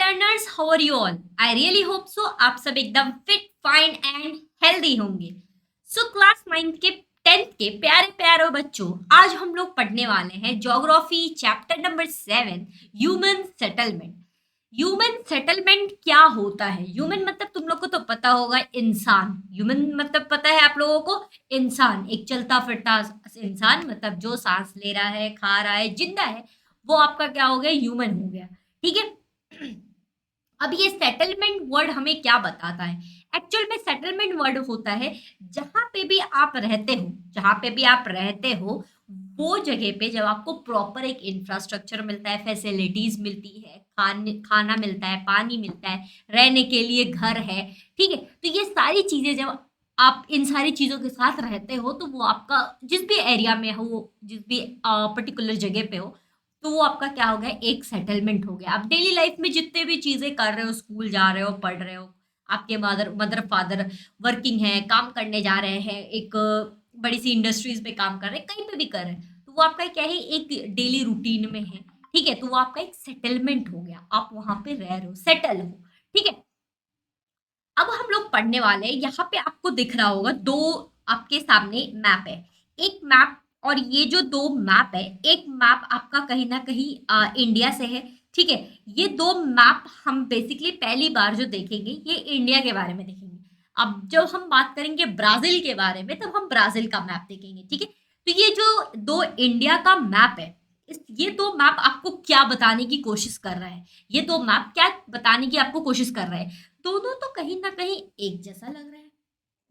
Learners, how are you all? I really hope so आप सब एकदम फिट, फाइन एंड हेल्दी होंगे। So class 9 के 10th के प्यारे प्यारे बच्चों, आज हम लोग पढ़ने वाले हैं geography chapter number 7, human settlement. Human settlement क्या होता है? ह्यूमन मतलब तुम लोग को तो पता होगा, इंसान। ह्यूमन मतलब पता है आप लोगों को? इंसान, एक चलता फिरता इंसान, मतलब जो सांस ले रहा है, खा रहा है, जिंदा है, वो आपका क्या हो गया? ह्यूमन हो गया। ठीक है। अब ये सेटलमेंट वर्ड हमें क्या बताता है? एक्चुअल में सेटलमेंट वर्ड होता है जहां पे भी आप रहते हो, जहां पे भी आप रहते हो, वो जगह पे जब आपको प्रॉपर एक इंफ्रास्ट्रक्चर मिलता है, फैसिलिटीज मिलती है, खाना मिलता है, पानी मिलता है, रहने के लिए घर है। ठीक है, तो ये सारी चीजें जब आप इन सारी चीजों के साथ रहते हो, तो वो आपका जिस भी एरिया में हो, जिस भी पर्टिकुलर जगह पे हो, तो वो आपका क्या हो गया? एक सेटलमेंट हो गया। आप डेली लाइफ में जितने भी चीजें कर रहे हो, स्कूल जा रहे हो, पढ़ रहे हो, आपके मदर फादर वर्किंग है, काम करने जा रहे हैं, एक बड़ी सी इंडस्ट्रीज में काम कर रहे हैं, कहीं पे भी कर रहे हैं, तो वो आपका क्या है? एक डेली रूटीन में है। ठीक है, तो वो आपका एक सेटलमेंट हो गया, आप वहां पे रह रहे हो, सेटल हो। ठीक है, अब हम लोग पढ़ने वाले हैं। यहाँ पे आपको दिख रहा होगा दो, आपके सामने मैप है, एक मैप। और ये जो दो मैप है, एक मैप आपका कहीं ना कहीं इंडिया से है। ठीक है, ये दो मैप हम बेसिकली पहली बार जो देखेंगे, ये इंडिया के बारे में देखेंगे। अब जब हम बात करेंगे ब्राजील के बारे में, तब हम ब्राजील का मैप देखेंगे। ठीक है, तो ये जो दो इंडिया का मैप है, ये दो मैप आपको क्या बताने की कोशिश कर रहा है? ये दो मैप क्या बताने की आपको कोशिश कर रहा है? दोनों तो कहीं ना कहीं एक जैसा लग रहा है।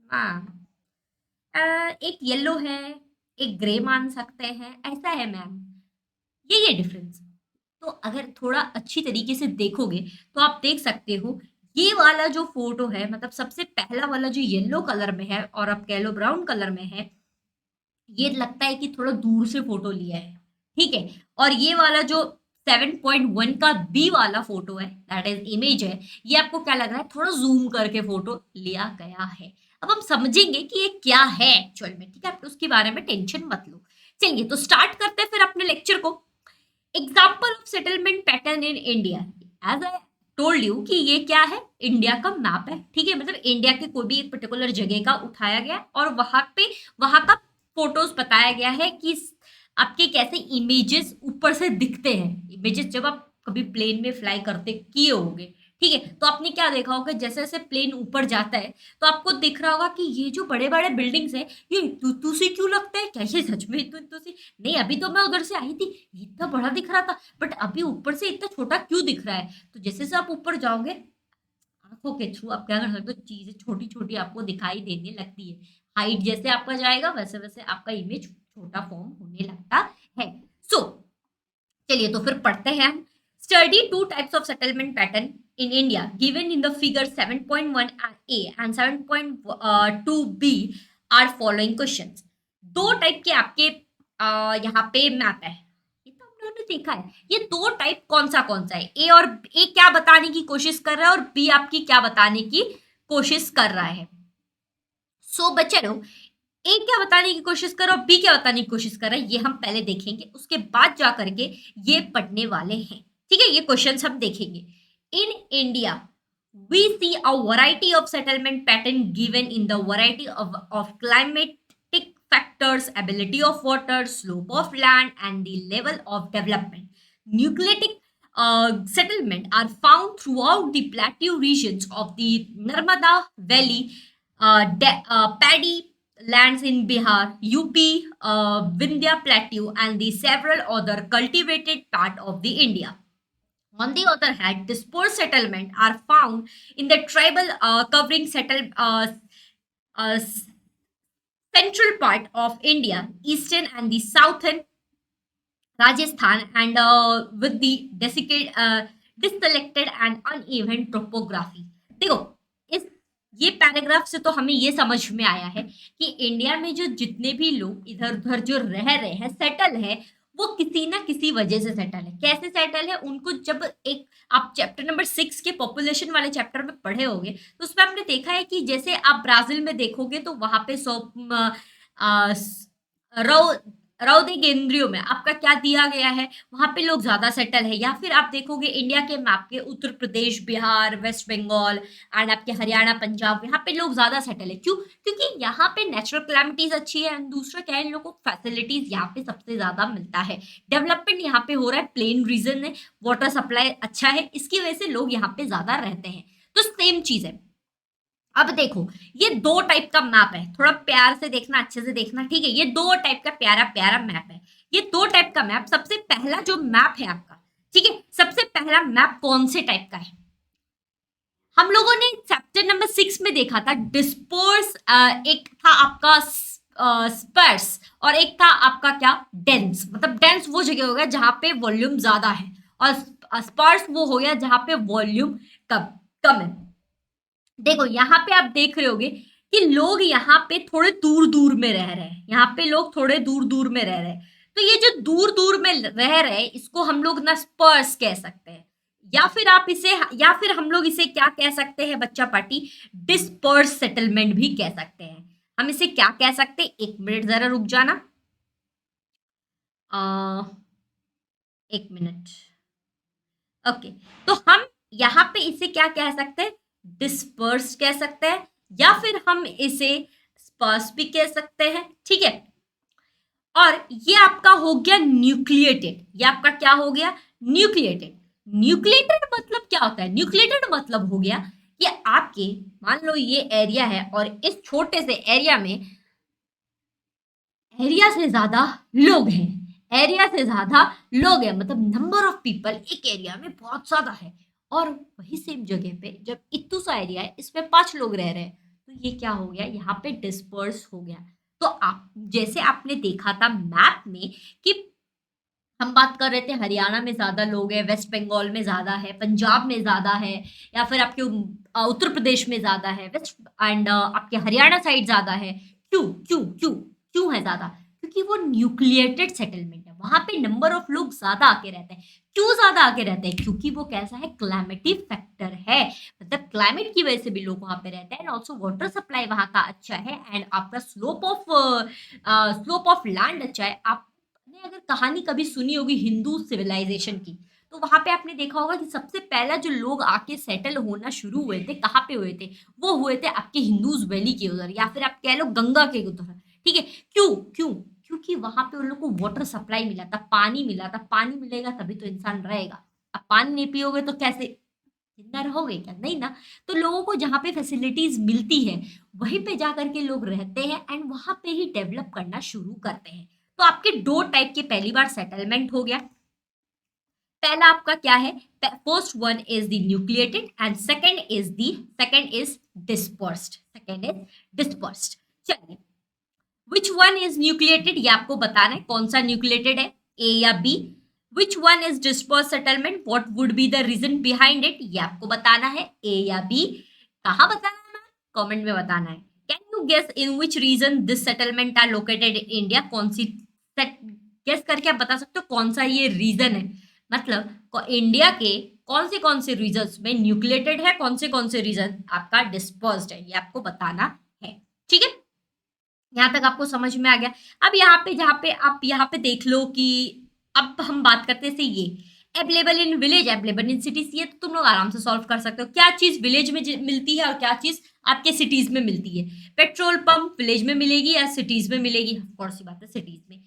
हाँ, एक येलो है, एक ग्रे मान सकते हैं, ऐसा है मैम। ये डिफरेंस। तो अगर थोड़ा अच्छी तरीके से देखोगे, तो आप देख सकते हो, ये वाला जो फोटो है, मतलब सबसे पहला वाला जो येलो कलर में है, और आप कह लो ब्राउन कलर में है, ये लगता है कि थोड़ा दूर से फोटो लिया है। ठीक है, और ये वाला जो 7.1 का बी वाला फोटो है, दैट इज इमेज है, ये आपको क्या लग रहा है? थोड़ा जूम करके फोटो लिया गया है। अब हम समझेंगे कि ये क्या है एक्चुअल में। ठीक है, आप उसके बारे में टेंशन मत लो। चलिए, तो स्टार्ट करते हैं फिर अपने लेक्चर को। Example of settlement pattern in India. As I told you कि ये क्या है? इंडिया का मैप है। ठीक है, मतलब इंडिया के कोई भी एक पर्टिकुलर जगह का उठाया गया, और वहां पे वहां का फोटोज बताया गया है कि आपके कैसे इमेजेस ऊपर से दिखते हैं। इमेजेस जब आप कभी प्लेन में फ्लाई करते किए होगे, ठीक है, तो आपने क्या देखा होगा? जैसे जैसे प्लेन ऊपर जाता है, तो आपको दिख रहा होगा कि ये जो बड़े बड़े बिल्डिंग्स है, ये इतू सी क्यों लगता है? क्या ये सच में इतू सी? नहीं, अभी तो मैं उधर से आई थी, इतना बड़ा दिख रहा था, बट अभी ऊपर से इतना छोटा क्यों दिख रहा है? तो जैसे जैसे आप ऊपर जाओगे, आंखों के थ्रू आप क्या कर सकते हो? चीजें छोटी छोटी आपको दिखाई देने लगती है। हाइट जैसे आपका जाएगा, वैसे वैसे आपका इमेज छोटा फॉर्म होने लगता है। सो चलिए, तो फिर पढ़ते हैं हम। Study two types of settlement pattern in India given in the figure 7.1 A and 7.2 B are following questions. दो टाइप के आपके यहाँ पे मैप है, ये तो हम लोगों ने देखा है। ये दो टाइप कौन सा है? ए, और ए क्या बताने की कोशिश कर रहा है, और बी आपकी क्या बताने की कोशिश कर रहा है? सो बच्चे लोग, ए क्या बताने की कोशिश कर रहा है, बी क्या बताने की कोशिश कर रहा है, ये हम पहले देखेंगे, उसके बाद जा करके ये पढ़ने वाले हैं। ठीक है, ये क्वेश्चन हम देखेंगे। In India we see a variety of settlement pattern given in the variety of climatic factors, ability of water, slope of land, and the level of development. Nucleatic settlement are found throughout the plateau regions of the Narmada Valley, paddy lands in Bihar, UP, Vindhya Plateau, and the several other cultivated part of the India. On the other hand, dispersed settlement are found in the tribal covering uh, central part of India, eastern and the southern Rajasthan, and with the disselected and uneven topography. देखो, इस ये paragraph से तो हमें ये समझ में आया है कि इंडिया में जो जितने भी लोग इधर उधर जो रह रहे हैं, सेटल है, वो किसी ना किसी वजह से सेटल है। कैसे सेटल है? उनको जब एक आप चैप्टर नंबर 6 के पॉपुलेशन वाले चैप्टर में पढ़े होंगे, तो उसमें आपने देखा है कि जैसे आप ब्राजील में देखोगे, तो वहां पे सौ रौदे केंद्रियों में आपका क्या दिया गया है, वहां पे लोग ज्यादा सेटल है। या फिर आप देखोगे इंडिया के मैप के उत्तर प्रदेश, बिहार, वेस्ट बंगाल एंड आपके हरियाणा, पंजाब, यहाँ पे लोग ज्यादा सेटल है। क्यों? क्योंकि यहाँ पे नेचुरल क्लैमिटीज अच्छी है एंड दूसरा क्या है, इन लोगों को फैसिलिटीज यहाँ पे सबसे ज्यादा मिलता है। डेवलपमेंट यहाँ पे हो रहा है, प्लेन रीजन है, वाटर सप्लाई अच्छा है, इसकी वजह से लोग यहाँ पे ज्यादा रहते हैं। तो सेम चीज है। अब देखो, ये दो टाइप का मैप है, थोड़ा प्यार से देखना, अच्छे से देखना, ठीक है। ये दो टाइप का प्यारा प्यारा मैप है। ये दो टाइप का मैप, सबसे पहला जो मैप है आपका, ठीक है, सबसे पहला मैप कौन से टाइप का है? हम लोगों ने चैप्टर नंबर 6 में देखा था डिस्पर्स, एक था आपका स्पर्स और एक था आपका क्या, डेंस। मतलब डेंस वो जगह हो गया जहां पे वॉल्यूम ज्यादा है और स्पर्स वो हो गया जहां पे वॉल्यूम कम कम है। देखो यहाँ पे आप देख रहे होगे कि लोग यहाँ पे थोड़े दूर दूर में रह रहे हैं, यहाँ पे लोग थोड़े दूर दूर में रह रहे हैं। तो ये जो दूर दूर में रह रहे हैं, इसको हम लोग ना स्पर्स कह सकते हैं, या फिर आप इसे, या फिर हम लोग इसे क्या कह सकते हैं बच्चा पार्टी, डिस्पर्स सेटलमेंट भी कह सकते हैं। हम इसे क्या कह सकते हैं, एक मिनट जरा रुक जाना, एक मिनट। ओके, तो हम यहाँ पे इसे क्या कह सकते हैं, डिस्पर्स कह सकते हैं, या फिर हम इसे स्पर्स भी कह सकते हैं, ठीक है। और ये आपका हो गया न्यूक्लिएटेड, ये आपका क्या हो गया, न्यूक्लिएटेड। न्यूक्लिएटेड मतलब क्या होता है, न्यूक्लिएटेड मतलब हो गया कि आपके, मान लो ये एरिया है और इस छोटे से एरिया में एरिया से ज्यादा लोग हैं, एरिया से ज्यादा लोग हैं, मतलब नंबर ऑफ पीपल एक एरिया में बहुत ज्यादा है। और वही सेम जगह पे जब इतू सा एरिया है, इसमें 5 लोग रह रहे हैं, तो ये क्या हो गया, यहाँ पे डिस्पर्स हो गया। तो आप जैसे आपने देखा था मैप में कि हम बात कर रहे थे हरियाणा में ज्यादा लोग हैं, वेस्ट बंगाल में ज्यादा है, पंजाब में ज्यादा है, या फिर आपके उत्तर प्रदेश में ज्यादा है, वेस्ट एंड आपके हरियाणा साइड ज्यादा है। क्यों क्यों क्यों क्यों है ज्यादा? क्योंकि वो न्यूक्लिएटेड सेटलमेंट है, वहां पे नंबर ऑफ लोग ज्यादा आके रहते हैं। क्यों ज्यादा आके रहते हैं? क्योंकि वो कैसा है, क्लाइमेटिक फैक्टर है, मतलब क्लाइमेट की वजह से भी लोग वहां पे रहते हैं एंड ऑल्सो वाटर सप्लाई वहां का अच्छा है एंड आपका स्लोप ऑफ लैंड अच्छा है। आपने अगर कहानी कभी सुनी होगी हिंदू सिविलाइजेशन की, तो वहां पे आपने देखा होगा कि सबसे पहला जो लोग आके सेटल होना शुरू हुए थे, कहाँ पे हुए थे, वो हुए थे आपके हिंदूज वैली के उधर, या फिर आप कह लो गंगा के उधर, ठीक है। क्यों क्यों? क्योंकि वहां पे उन लोग को वाटर सप्लाई मिला था, पानी मिला था, पानी मिलेगा तभी तो इंसान रहेगा। अब पानी नहीं पियोगे तो कैसे जिंदा रहोगे, क्या? नहीं ना। तो लोगों को जहाँ पे फैसिलिटीज मिलती है वहीं पे जा करके लोग रहते हैं एंड वहां पे ही डेवलप करना शुरू करते हैं। तो आपके दो टाइप के, पहली बार सेटलमेंट हो गया, पहला आपका क्या है, first one is the nucleated and second is dispersed, second is dispersed. चलिए, विच वन इज न्यूक्लिएटेड, ये आपको बताना है कौन सा न्यूक्लिएटेड है, ए या B. Which one is disperse settlement, what would be the reason behind it, ये आपको बताना है, ए या बी। कहाँ बताना है, कमेंट में बताना है। Can you guess in which region this settlement are located in India, कौन सी गेस करके आप बता सकते हो कौन सा ये रीजन है, मतलब इंडिया के कौन से रीजन में न्यूक्लिएटेड है, कौन से रीजन आपका डिस्पर्स्ड है, ये आपको बताना है, ठीक है। यहाँ तक आपको समझ में आ गया। अब यहाँ पे, जहाँ पे आप यहाँ पे देख लो कि अब हम बात करते हैं ये available in village, available in cities, ये तो तुम लोग आराम से सॉल्व कर सकते हो। क्या चीज विलेज में मिलती है और क्या चीज आपके सिटीज में मिलती है? पेट्रोल पंप विलेज में मिलेगी या सिटीज में मिलेगी? ऑफ कोर्स सी बात है, सिटीज में।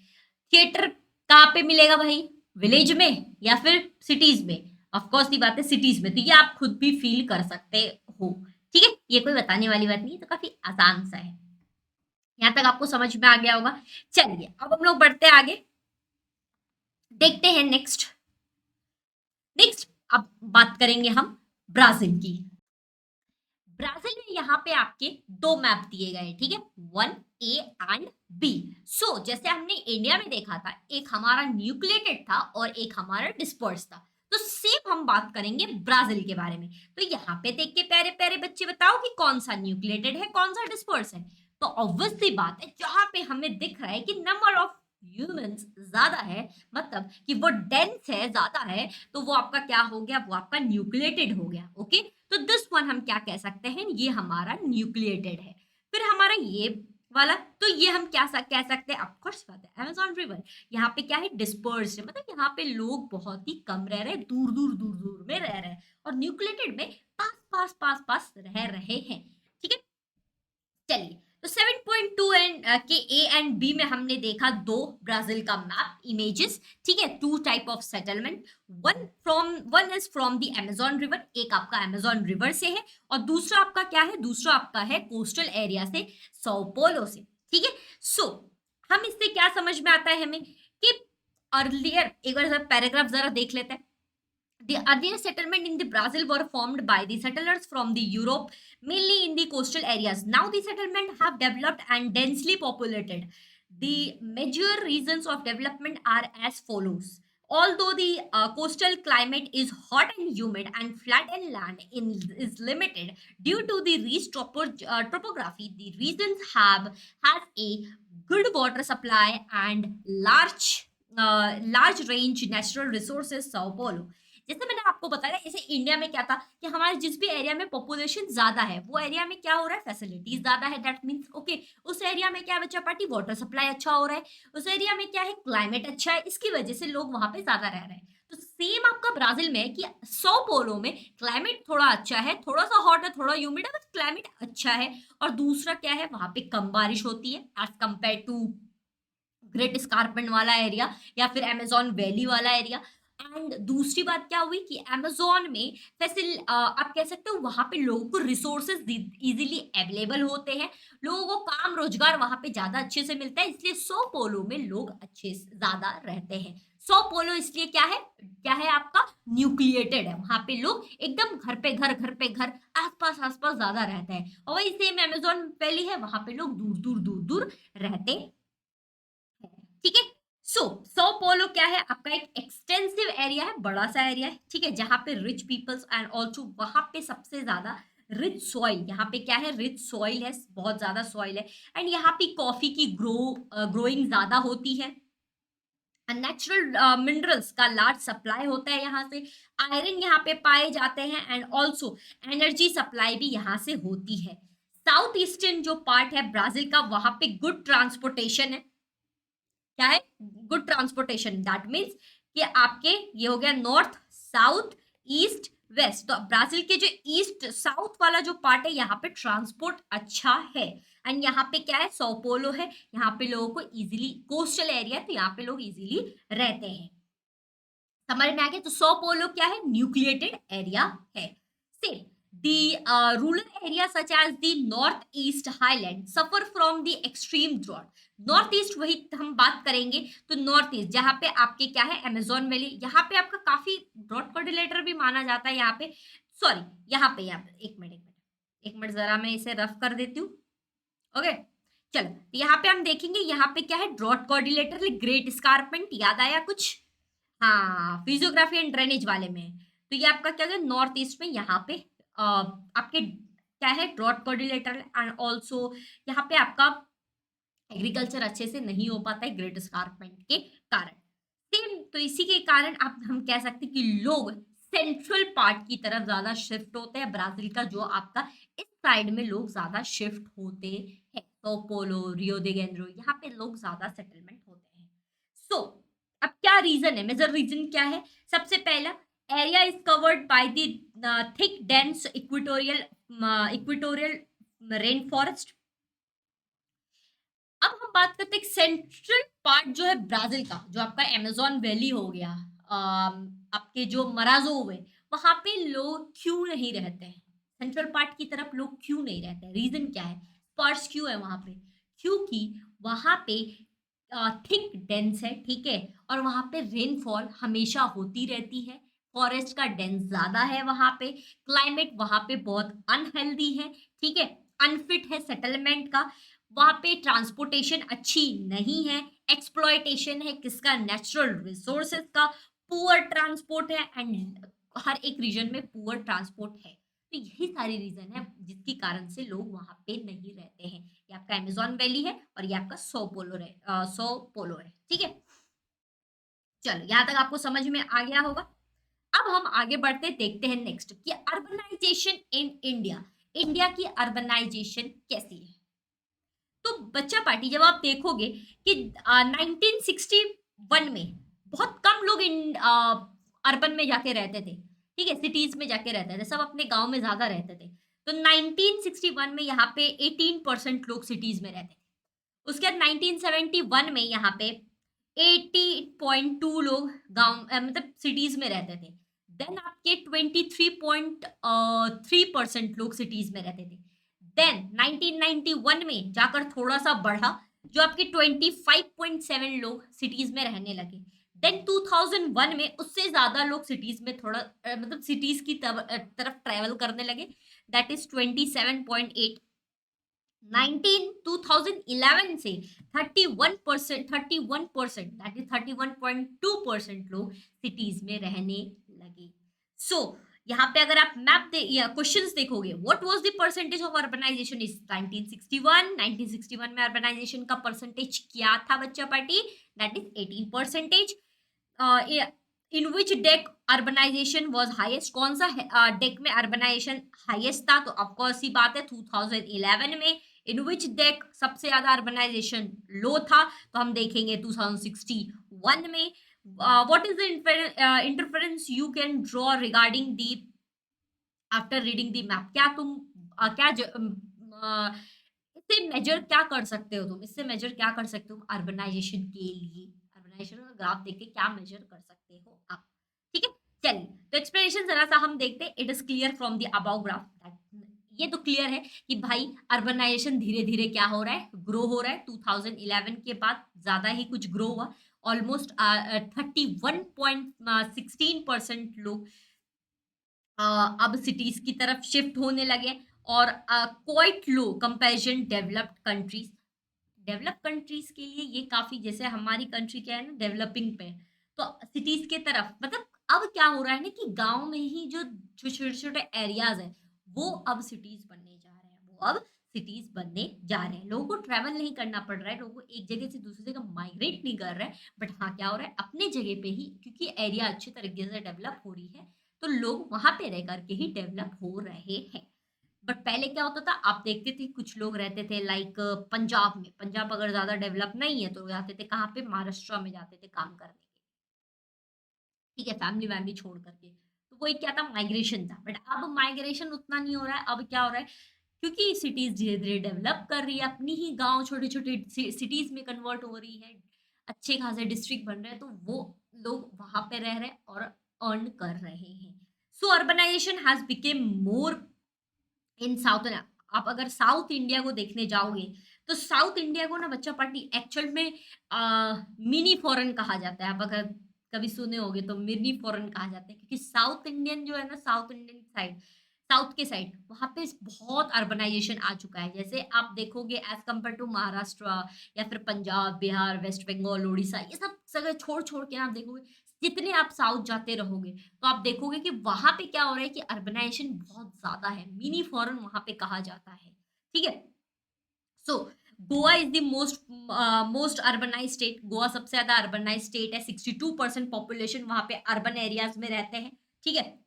थिएटर कहाँ पे मिलेगा भाई, विलेज में या फिर सिटीज में? ऑफ कोर्स सी बात है, सिटीज में। तो ये आप खुद भी फील कर सकते हो, ठीक है। ये कोई बताने वाली बात नहीं है, तो काफी आसान सा है। यहां तक आपको समझ में आ गया होगा। चलिए अब हम लोग बढ़ते आगे, देखते हैं नेक्स्ट। अब बात करेंगे हम ब्राजील की। ब्राजील में यहाँ पे आपके दो मैप दिए गए, ठीक है, 1A एंड B। सो जैसे हमने इंडिया में देखा था, एक हमारा न्यूक्लिएटेड था और एक हमारा डिस्पर्स था, तो सेम हम बात करेंगे ब्राजील के बारे में। तो यहाँ पे देख के प्यारे प्यारे बच्चे बताओ कि कौन सा न्यूक्लिएटेड है, कौन सा डिस्पर्स है। तो ऑब्वियसली बात है, जहां पे हमें दिख रहा है कि नंबर ऑफ ह्यूमंस ज्यादा है, मतलब कि वो डेंस है, ज्यादा है, तो वो आपका क्या हो गया, वो आपका न्यूक्लिएटेड हो गया। ओके, तो दिस वन हम क्या कह सकते हैं, ये हमारा न्यूक्लिएटेड है। फिर हमारा ये वाला, तो ये हम क्या कह सकते हैं, ऑफकोर्स बात है अमेजोन रिवर। यहाँ पे क्या है, डिस्पर्स्ड है, मतलब यहाँ पे लोग बहुत ही कम रह रहे हैं, दूर दूर दूर दूर में रह रहे हैं, और न्यूक्लिएटेड में पास पास पास पास रह रहे हैं। ठीक है, चलिए, तो 7.2 के ए एंड बी में हमने देखा दो ब्राजील का मैप इमेजेस। ठीक है, two type of settlement, one is from the Amazon river, एक आपका अमेजोन रिवर से है, और दूसरा आपका क्या है, दूसरा आपका है कोस्टल एरिया से, sao पोलो से। ठीक है, सो हम इससे क्या समझ में आता है हमें कि अर्लियर, एक बार पैराग्राफ जरा देख लेते हैं। The earlier settlement in the Brazil were formed by the settlers from the Europe, mainly in the coastal areas. Now the settlement have developed and densely populated. The major reasons of development are as follows. Although the coastal climate is hot and humid and flat and land is limited due to the rich topography, the regions has a good water supply and large range natural resources. Sao Paulo, जैसे मैंने आपको बताया, जैसे India में क्या था कि हमारे जिस भी एरिया में पॉपुलेशन ज्यादा है, वो एरिया में क्या हो रहा है, फैसिलिटीज ज्यादा है, दैट मींस ओके, उस एरिया में क्या है बच्चा पार्टी, वाटर सप्लाई अच्छा हो रहा है, उस एरिया में क्या है, क्लाइमेट अच्छा है, इसकी वजह से लोग वहां पे ज्यादा रह रहे हैं। तो सेम आपका ब्राजील में है कि sao पोलो में क्लाइमेट थोड़ा अच्छा है, थोड़ा सा हॉट है, थोड़ा ह्यूमिड है, बट क्लाइमेट अच्छा है, और दूसरा क्या है, वहां पे कम बारिश होती है एज कंपेयर टू ग्रेट स्कारपेंट वाला एरिया या फिर अमेजोन वैली वाला एरिया। एंड दूसरी बात क्या हुई कि अमेजोन में आप कह सकते हो वहां पे लोगों को रिसोर्सेज इजीली अवेलेबल होते हैं, लोगों को काम रोजगार वहां पे ज्यादा अच्छे से मिलता है, इसलिए सौ पोलो में लोग अच्छे से ज्यादा रहते हैं। सौ पोलो इसलिए क्या है आपका, न्यूक्लिएटेड है, वहां पे लोग एकदम घर पे घर आसपास आसपास ज्यादा रहते हैं, और वही सेम अमेजोन वैली है, वहां पे लोग दूर दूर दूर दूर रहते हैं। ठीक है, सो पोलो क्या है, आपका एक एक्सटेंसिव एरिया है, बड़ा सा एरिया है, ठीक है, जहां पे रिच पीपल्स एंड ऑल्सो वहां पे सबसे ज्यादा रिच सॉइल, यहाँ पे क्या है, रिच सॉइल है, बहुत ज्यादा सॉइल है, एंड यहाँ पे कॉफी की ग्रोइंग ज्यादा होती है, नेचुरल मिनरल्स का लार्ज सप्लाई होता है यहाँ से, आयरन यहाँ पे पाए जाते हैं, एंड ऑल्सो एनर्जी सप्लाई भी यहाँ से होती है। साउथ ईस्टर्न जो पार्ट है ब्राजील का, वहां पे गुड ट्रांसपोर्टेशन है, क्या है, गुड ट्रांसपोर्टेशन, दैट मीन्स कि आपके ये हो गया नॉर्थ साउथ ईस्ट वेस्ट, तो ब्राजील के जो ईस्ट साउथ वाला जो पार्ट है, यहाँ पे ट्रांसपोर्ट अच्छा है, एंड यहाँ पे क्या है, sao पोलो है, यहाँ पे लोगों को इजीली, कोस्टल एरिया, तो यहाँ पे लोग इजीली रहते हैं। समझ में आ गया, तो sao पोलो क्या है, न्यूक्लिएटेड एरिया है। Same rural areas such as the northeast highland suffer from the extreme drought. North east वही हम बात करेंगे, तो नॉर्थ ईस्ट जहाँ पे आपके क्या है, अमेजोन वैली, यहाँ पे आपका काफी ड्रॉट कोऑर्डिनेटर भी माना जाता है, यहाँ पे सॉरी, यहाँ पे एक मिनट जरा मैं इसे रफ कर देती हूँ। ओके, चलो, यहाँ पे हम देखेंगे, यहाँ पे क्या है, ड्रॉट कोऑर्डिनेटर, ग्रेट स्कारपेंट, याद आया कुछ, हाँ, फिजियोग्राफी एंड ड्रेनेज वाले में, तो ये आपका क्या है, नॉर्थ ईस्ट में यहाँ पे आपके क्या है, ड्रॉट कोऑर्डिनेटर, एंड ऑल्सो यहाँ पे आपका एग्रीकल्चर अच्छे से नहीं हो पाता है ग्रेट स्कारपेंट के कारण। सेम, तो इसी के कारण आप हम कह सकते हैं कि लोग सेंट्रल पार्ट की तरफ ज्यादा शिफ्ट होते हैं, ब्राजील का जो आपका इस साइड में लोग ज्यादा शिफ्ट होते हैं, तो पोलो, रियो दे जेनेरो, यहाँ पे लोग ज्यादा सेटलमेंट होते हैं। सो अब क्या रीजन है, मेजर रीजन क्या है, सबसे पहला, area is covered by the thick dense equatorial rain forest. अब हम बात करते हैं सेंट्रल पार्ट जो है ब्राजील का, जो आपका अमेजोन वैली हो गया, आपके जो मराजो हुए, वहां पे लोग क्यों नहीं रहते हैं, सेंट्रल पार्ट की तरफ लोग क्यों नहीं रहते हैं, रीजन क्या है, स्पर्स क्यों है वहां पे, क्योंकि वहां पे थिक डेंस है, ठीक है, और वहां पे रेनफॉल हमेशा होती रहती है, फॉरेस्ट का डेंस ज्यादा है वहां पे, क्लाइमेट वहां पे बहुत अनहेल्दी है, ठीक है, अनफिट है सेटलमेंट का, वहां पे ट्रांसपोर्टेशन अच्छी नहीं है, एक्सप्लॉयटेशन है किसका, नेचुरल रिसोर्सेज का, पुअर ट्रांसपोर्ट है, एंड हर एक रीजन में पुअर ट्रांसपोर्ट है, तो यही सारी रीजन है जिसके कारण से लोग वहां पे नहीं रहते हैं। ये आपका अमेजोन वैली है, और ये आपका सो पोलो है, ठीक है, चलो यहाँ तक आपको समझ में आ गया होगा। अब हम आगे बढ़ते देखते हैं नेक्स्ट कि अर्बनाइजेशन इन इंडिया, इंडिया की अर्बनाइजेशन कैसी है। तो बच्चा पार्टी जब आप देखोगे कि 1961 में बहुत कम लोग अर्बन में जाके रहते थे, ठीक है, सिटीज में जाके रहते थे, सब अपने गांव में ज्यादा रहते थे। तो 1961 में यहाँ पे 18% लोग सिटीज में रहते थे। उसके बाद 1971 में यहाँ पे 80.2 लोग गांव मतलब सिटीज में रहते थे। देन आपके 23.3% लोग सिटीज में रहते थे। देन 1991 में जाकर थोड़ा सा बढ़ा, जो आपके 25.7 लोग सिटीज में रहने लगे। देन 2001 में उससे ज्यादा लोग सिटीज में थोड़ा मतलब सिटीज की तरफ ट्रेवल करने लगे, दैट इज 27.8। 2011 से 31% दैट इज 31.2% लोग सिटीज में रहने लगे। सो यहाँ पे अगर आप मैप या क्वेश्चंस देखोगे, what was the percentage of urbanisation is 1961 में अर्बनाइजेशन का परसेंटेज क्या था बच्चा party, that is 18%। In which decade urbanisation was highest, कौन सा डेक में अर्बनाइजेशन हाईएस्ट था, तो ऑफकोर्स ही बात है 2011 में। इन विच डेक सबसे ज्यादा अर्बनाइजेशन लो था, तो हम देखेंगे 2061 में। What is the interference you can draw regarding the after reading the map, क्या तुम इससे मेजर क्या कर सकते हो, तुम इससे मेजर क्या कर सकते हो अर्बनाइजेशन के लिए, अर्बनाइजेशन का ग्राफ देख के क्या मेजर कर सकते हो आप, ठीक है। चलिए तो एक्सप्लेनेशन जरा सा हम देखते हैं। It is clear from the above graph, ये तो क्लियर है कि भाई अर्बनाइजेशन धीरे धीरे क्या हो रहा है, ग्रो हो रहा है। 2011 के बाद ज्यादा ही कुछ ग्रो हुआ, ऑलमोस्ट 31.16% लोग अब सिटीज की तरफ शिफ्ट होने लगे, और quite low comparison developed countries. Develop countries के लिए ये काफी, जैसे हमारी कंट्री क्या है ना डेवलपिंग पे, तो सिटीज के तरफ मतलब अब क्या हो रहा है ना कि गांव में ही जो छोटे छोटे एरियाज है वो अब सिटीज बनने जा रहे हैं, वो अब सिटीज बनने जा रहे हैं। लोगों को ट्रेवल नहीं करना पड़ रहा है, लोगों को एक जगह से दूसरी जगह माइग्रेट नहीं कर रहे हैं, बट हाँ क्या हो रहा है अपने जगह पे ही, क्योंकि एरिया अच्छे तरीके से डेवलप हो रही है, तो लोग वहां पे रह करके ही डेवलप हो रहे हैं। बट पहले क्या होता था, आप देखते थे कुछ लोग रहते थे लाइक पंजाब में, पंजाब अगर ज्यादा डेवलप नहीं है तो जाते थे कहाँ पे, महाराष्ट्र में जाते थे काम करने के, ठीक है, फैमिली वैमिली छोड़ करके। तो वो एक क्या था, माइग्रेशन था। बट अब माइग्रेशन उतना नहीं हो रहा है। अब क्या हो रहा है, क्योंकि सिटीज धीरे धीरे डेवलप कर रही है, अपनी ही गांव छोटे छोटे सिटीज में कन्वर्ट हो रही है, अच्छे खासे डिस्ट्रिक्ट बन रहे हैं, तो वो लोग वहां पे रह रहे हैं और अर्न कर रहे हैं। So urbanisation has become more in south. आप अगर साउथ इंडिया को देखने जाओगे तो साउथ इंडिया को ना बच्चा पार्टी एक्चुअल में मिनी फॉरेन कहा जाता है। आप अगर कभी सुने होगे तो मिनी फॉरेन कहा जाता है, क्योंकि साउथ इंडियन जो है ना, साउथ इंडियन साइड, साउथ के साइड वहां पे बहुत अर्बनाइजेशन आ चुका है। जैसे आप देखोगे एज कम्पेयर टू महाराष्ट्र या फिर पंजाब, बिहार, वेस्ट बंगाल, उड़ीसा, ये सब जगह छोड़ छोड़ के आप देखोगे, जितने आप साउथ जाते रहोगे तो आप देखोगे कि वहां पे क्या हो रहा है कि अर्बनाइजेशन बहुत ज्यादा है, मिनी फॉरेन वहां पे कहा जाता है, ठीक है। So Goa is the most urbanise state. Goa सबसे ज्यादा अर्बनाइज स्टेट है, 62% पॉपुलेशन वहां पे अर्बन एरियाज में रहते हैं, ठीक है।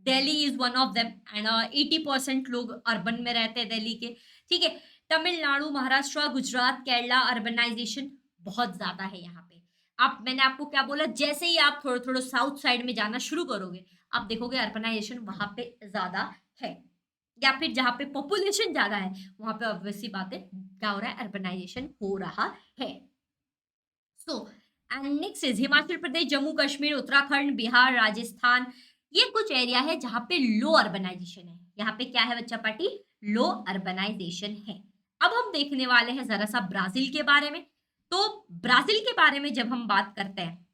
Delhi is one of them and 80% लोग अर्बन में रहते हैं दिल्ली के, ठीक है। तमिलनाडु, महाराष्ट्र, गुजरात, केरला अर्बनाइजेशन बहुत ज्यादा है यहाँ पे। आप, मैंने आपको क्या बोला, जैसे ही आप थोड़ा थोड़ा साउथ साइड में जाना शुरू करोगे आप देखोगे अर्बनाइजेशन वहां पे ज्यादा है, या फिर जहाँ पे पॉपुलेशन ज्यादा है वहां पे ऑब्वियसली बात है क्या हो रहा है, अर्बनाइजेशन हो रहा है। So and next is Himachal Pradesh, Jammu Kashmir, Uttarakhand, Bihar, Rajasthan, ये कुछ एरिया है जहाँ पे लो अर्बनाइजेशन है। यहाँ पे क्या है बच्चा पार्टी, लो अर्बनाइजेशन है। अब हम देखने वाले हैं जरा सा ब्राजील के बारे में। तो ब्राजील के बारे में जब हम बात करते हैं,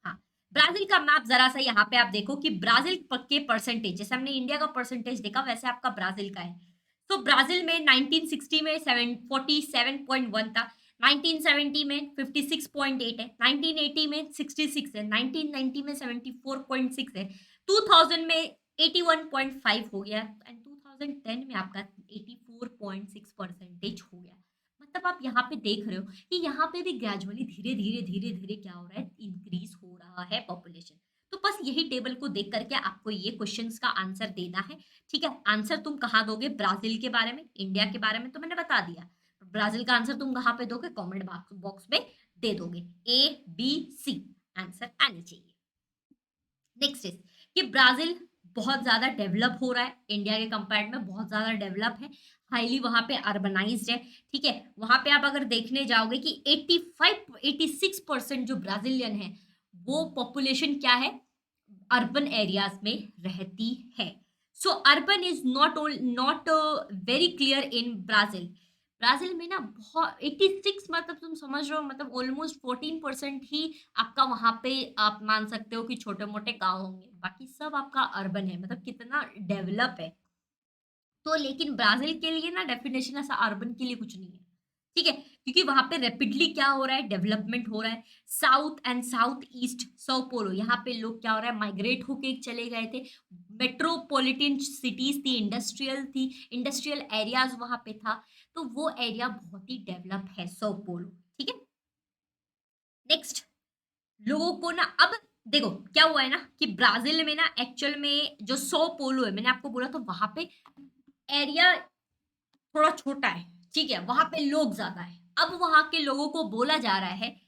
हाँ, ब्राजील का मैप जरा सा यहाँ पे आप देखो कि ब्राजील के परसेंटेज, जैसे हमने इंडिया का परसेंटेज देखा वैसे आपका ब्राजील का है। तो ब्राजील में 1960 में 47.1 था, 1970 में 56.8 है, 1980 में 66 है, 1990 में 74.6 है, 2000 में 81.5 हो गया, एंड 2010 में आपका 84.6% हो गया। मतलब आप यहाँ पे देख रहे हो कि यहाँ पे भी ग्रेजुअली धीरे धीरे धीरे धीरे क्या हो रहा है, इंक्रीज हो रहा है पॉपुलेशन। तो बस यही टेबल को देख करके आपको ये क्वेश्चंस का आंसर देना है। ठीक है, आंसर तुम कहाँ दोगे? ब्राजील के बारे में, इंडिया के बारे में तो मैंने बता दिया। ब्राजील का आंसर तुम कहाँ पे दोगे? कमेंट बॉक्स में दे दोगे। ए बी सी आंसर आनी चाहिए। नेक्स्ट इज कि ब्राजील बहुत ज्यादा डेवलप हो रहा है, इंडिया के कंपेयर में बहुत ज्यादा डेवलप है, हाईली वहां पे अर्बनाइज्ड है। ठीक है, वहां पे आप अगर देखने जाओगे कि 86% जो ब्राजीलियन है वो पॉपुलेशन क्या है? अर्बन एरियाज में रहती है। सो urban is not very clear in Brazil. Brazil में ना बहुत 86 मतलब तुम समझ रहे हो, मतलब ऑलमोस्ट 14% ही आपका वहां पे आप मान सकते हो कि छोटे मोटे गांव होंगे, बाकी सब आपका अर्बन है। मतलब कितना डेवलप है। तो लेकिन ब्राजील के लिए ना डेफिनेशन ऐसा अर्बन के लिए कुछ नहीं है। ठीक है, क्योंकि वहां पे रैपिडली क्या हो रहा है? डेवलपमेंट हो रहा है। साउथ एंड साउथ ईस्ट सौ पोलो, यहाँ पे लोग क्या हो रहा है? माइग्रेट होके चले गए थे। मेट्रोपॉलिटन सिटीज थी, इंडस्ट्रियल थी, इंडस्ट्रियल एरियाज वहां पे था। तो वो एरिया बहुत ही डेवलप है सौ पोलो। ठीक है, नेक्स्ट लोगों को ना अब देखो क्या हुआ है ना कि ब्राजील में ना एक्चुअल में जो सौ पोलो है, मैंने आपको बोला तो वहां पे एरिया थोड़ा छोटा है। ठीक है, वहां पे लोग ज्यादा है। अब वहां के लोगों को बोला जा रहा है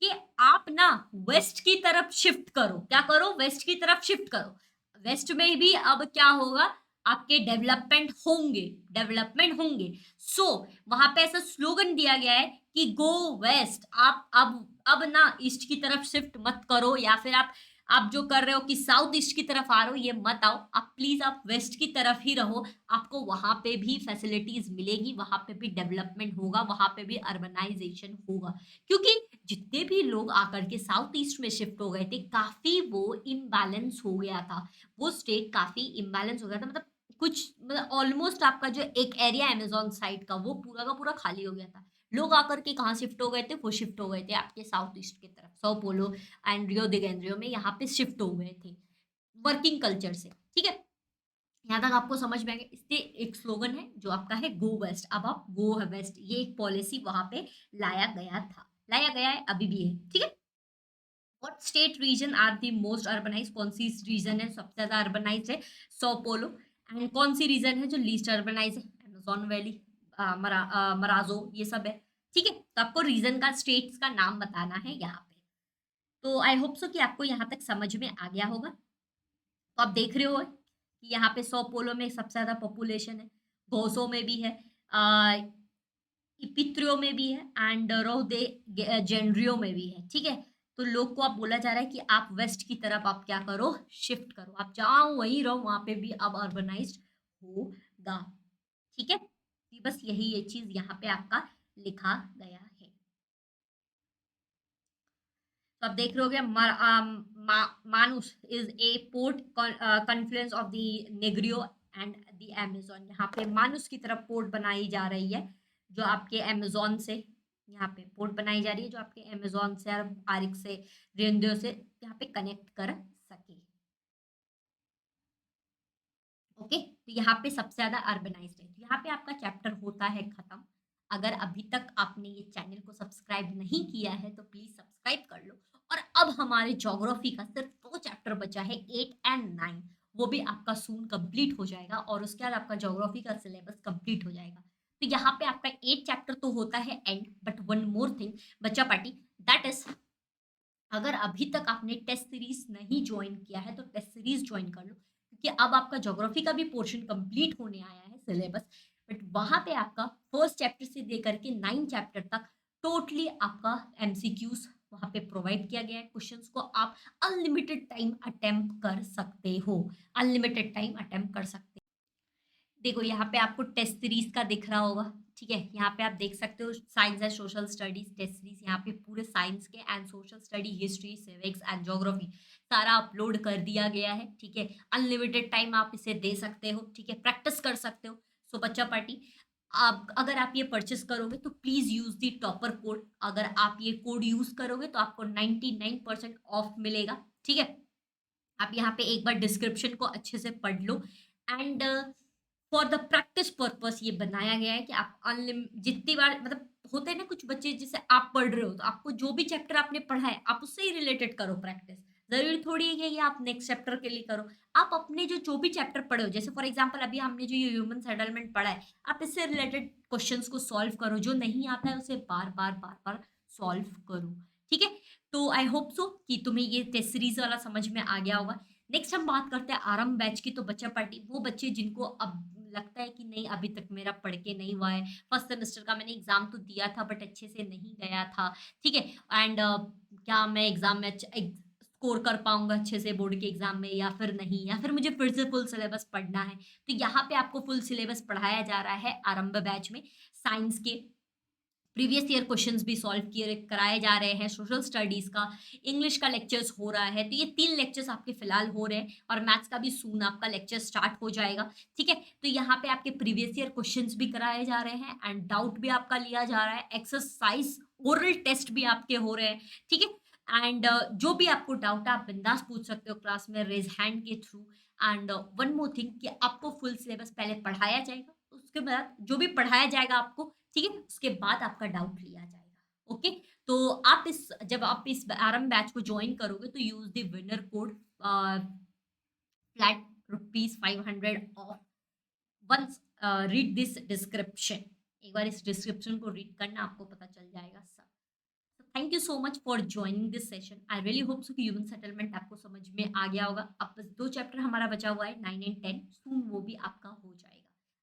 कि आप ना वेस्ट की तरफ शिफ्ट करो। क्या करो? वेस्ट की तरफ शिफ्ट करो। वेस्ट में भी अब क्या होगा? आपके डेवलपमेंट होंगे। सो वहां पे ऐसा स्लोगन दिया गया है कि गो वेस्ट। आप अब ना ईस्ट की तरफ शिफ्ट मत करो, या फिर आप जो कर रहे हो कि साउथ ईस्ट की तरफ आ रहे हो, ये मत आओ। आप प्लीज आप वेस्ट की तरफ ही रहो। आपको वहां पे भी फैसिलिटीज मिलेगी, वहां पे भी डेवलपमेंट होगा, वहां पे भी अर्बनाइजेशन होगा। क्योंकि जितने भी लोग आकर के साउथ ईस्ट में शिफ्ट हो गए थे, काफी वो इम्बैलेंस हो गया था। वो स्टेट काफी इम्बैलेंस हो गया था। मतलब कुछ मतलब ऑलमोस्ट आपका जो एक एरिया अमेजोन साइड का वो पूरा का पूरा खाली हो गया था। लोग आकर के कहाँ शिफ्ट हो गए थे? वो शिफ्ट हो गए थे आपके साउथ ईस्ट की तरफ, सौ पोलो एंड रियो दे जेनेरियो में यहाँ पे शिफ्ट हो गए थे वर्किंग कल्चर से। ठीक है, यहाँ तक आपको समझ में आ गया। इससे एक स्लोगन है जो आपका है गो वेस्ट। अब आप गो वेस्ट, ये एक पॉलिसी वहां पे लाया गया था, लाया गया है, अभी भी है। ठीक है, what state region are the most urbanise? कौन सी रीजन है सबसे ज्यादा अर्बनाइज है? सो पोलो। एंड कौन सी रीजन है जो लीस्ट अर्बनाइज है? अमेजोन वैली, मराजो, ये सब है। ठीक है, तो आपको रीजन का, स्टेट्स का नाम बताना है यहाँ पे। तो आई होप सो कि आपको यहाँ तक समझ में आ गया होगा। तो आप देख रहे हो कि यहाँ पे सौ पोलो में सबसे ज्यादा पॉपुलेशन है, घोसों में भी है, इपित्रियो में भी है, एंड रोहदे जेनरियो में भी है। ठीक है, तो लोग को आप बोला जा रहा है कि आप वेस्ट की तरफ आप क्या करो? शिफ्ट करो। आप जहाँ वहीं रहो, वहां पे भी अब अर्बनाइज्ड होगा। ठीक है, तो बस यही ये चीज यहाँ पे आपका लिखा गया है। तो आप देख रहे होगे Manaus is a port confluence of the Negrio and the Amazon. यहाँ पे मानुस की तरफ पोर्ट बनाई जा रही है, जो आपके अमेजोन से, यहाँ पे पोर्ट बनाई जा रही है जो आपके अमेजोन से और आरिक से, रेंडियो से यहाँ पे कनेक्ट कर सके। ओके, तो यहाँ पे सबसे ज्यादा अर्बनाइज्ड है। तो यहाँ पे आपका चैप्टर होता है खत्म। अगर अभी तक आपने ये चैनल को सब्सक्राइब नहीं किया है तो प्लीज सब्सक्राइब कर लो। और अब हमारे ज्योग्राफी का सिर्फ 2 चैप्टर बचा है, 8 एंड 9। वो भी आपका सून कंप्लीट हो जाएगा और उसके बाद आपका ज्योग्राफी का सिलेबस कंप्लीट हो जाएगा। तो यहाँ पे आपका 8 चैप्टर तो होता है and, but one more thing बच्चा पार्टी, दैट इज अगर अभी तक आपने टेस्ट सीरीज नहीं ज्वाइन किया है तो टेस्ट सीरीज ज्वाइन कर लो, क्योंकि अब आपका ज्योग्राफी का भी पोर्शन कंप्लीट होने आया है सिलेबस। बट वहां पे आपका फर्स्ट चैप्टर से लेकर के 9 चैप्टर तक टोटली आपका एमसीक्यूज वहां पे प्रोवाइड किया गया है। क्वेश्चंस को आप अनलिमिटेड टाइम अटेम्प्ट कर सकते हो, अनलिमिटेड टाइम अटेम्प्ट कर सकते हो। देखो यहाँ पे आपको टेस्ट सीरीज का दिख रहा होगा। ठीक है, यहाँ पे आप देख सकते हो science and social studies test series. यहाँ पे पूरे साइंस के and social study, history, civics and geography सारा अपलोड कर दिया गया है। ठीक है, अनलिमिटेड टाइम आप इसे दे सकते हो। ठीक है, प्रैक्टिस कर सकते हो। सो बच्चा पार्टी, आप अगर आप ये परचेस करोगे तो please use the topper code. अगर आप ये कोड यूज करोगे तो आपको 99% ऑफ मिलेगा। ठीक है, आप यहाँ पे एक बार डिस्क्रिप्शन को अच्छे से पढ़ लो। And for the practice purpose ये बनाया गया है कि आप जितनी बार, मतलब होते हैं ना कुछ बच्चे, जैसे आप पढ़ रहे हो तो आपको जो भी चैप्टर आपने पढ़ा है आप उससे ही रिलेटेड करो प्रैक्टिस। ज़रूरी थोड़ी है कि आप नेक्स्ट चैप्टर के लिए करो। आप अपने जो भी चैप्टर पढ़े हो, जैसे फॉर एग्ज़ाम्पल अभी हमने जो ये ह्यूमन सेटलमेंट पढ़ा है, आप इससे रिलेटेड क्वेश्चंस को सॉल्व करो, जो नहीं आता है उसे बार-बार, बार-बार सॉल्व करो, ठीक है? तो आई होप सो कि तुम्हें ये टेस्ट सीरीज़ वाला समझ में आ गया होगा। नेक्स्ट हम बात करते हैं आरंभ बैच की, तो बच्चा पार्टी वो बच्चे जिनको अब लगता है कि नहीं अभी तक मेरा पढ़ के नहीं हुआ है, फर्स्ट सेमेस्टर का मैंने एग्ज़ाम तो दिया था बट अच्छे से नहीं गया था, ठीक है? एंड क्या मैं एग्ज़ाम में स्कोर कर पाऊँगा अच्छे से बोर्ड के एग्ज़ाम में या फिर नहीं, या फिर मुझे फिर से फुल सिलेबस पढ़ना है। तो यहाँ पे आपको फुल सिलेबस पढ़ाया जा रहा है आरंभ बैच में। साइंस के प्रीवियस ईयर क्वेश्चंस भी सॉल्व किए कराए जा रहे हैं, सोशल स्टडीज़ का, इंग्लिश का लेक्चर्स हो रहा है। तो ये 3 लेक्चर्स आपके फिलहाल हो रहे हैं और मैथ्स का भी सून आपका लेक्चर स्टार्ट हो जाएगा, ठीक है? तो यहाँ पे आपके प्रीवियस ईयर क्वेश्चंस भी कराए जा रहे हैं एंड डाउट भी आपका लिया जा रहा है, एक्सरसाइज़, ओरल टेस्ट भी आपके हो रहे हैं, ठीक है? एंड जो भी आपको डाउट है आप बिंदास पूछ सकते हो क्लास में रेज़ हैंड के through. And one more thing कि आपको फुल सिलेबस पहले पढ़ाया जाएगा, उसके बाद जो भी पढ़ाया जाएगा आपको, ठीक है? उसके बाद आपका डाउट लिया जाएगा, ओके? तो आप इस जब आप इस आरंभ बैच को जॉइन करोगे तो use the winner code flat rupees 500 off once read this description. एक बार इस डिस्क्रिप्शन को रीड करना, आपको पता चल जाएगा सब। Thank you so much for joining this session. I really hope सो कि ह्यूमन सेटलमेंट आपको समझ में आ गया होगा। अब बस 2 चैप्टर हमारा बचा हुआ है 9 एंड 10, सून वो भी आपका हो जाएगा।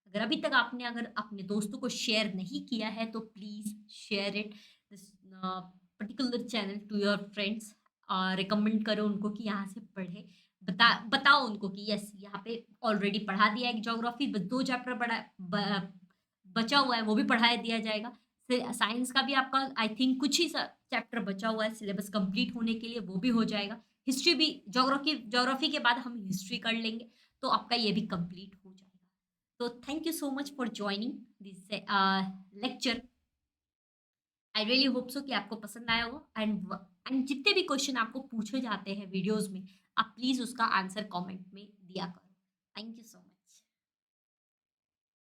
अगर अभी तक आपने अगर अपने दोस्तों को शेयर नहीं किया है तो please share it this particular channel to your friends. Recommend करो उनको कि यहाँ से पढ़ें। बताओ उनको कि यस यहाँ पे ऑलरेडी पढ़ा दिया है ज्योग्राफी, बस 2 चैप्टर बचा हुआ है वो भी पढ़ा दिया जाएगा। फिर साइंस का भी आपका आई थिंक कुछ ही चैप्टर बचा हुआ है सिलेबस कंप्लीट होने के लिए, वो भी हो जाएगा। हिस्ट्री भी, ज्योग्राफी ज्योग्राफी के बाद हम हिस्ट्री कर लेंगे, तो आपका ये भी कंप्लीट हो जाएगा। तो thank you so much for joining this lecture. I really hope सो कि आपको पसंद आया होगा एंड जितने भी क्वेश्चन आपको पूछे जाते हैं वीडियोस में, आप प्लीज़ उसका आंसर कमेंट में दिया करो। Thank you so much.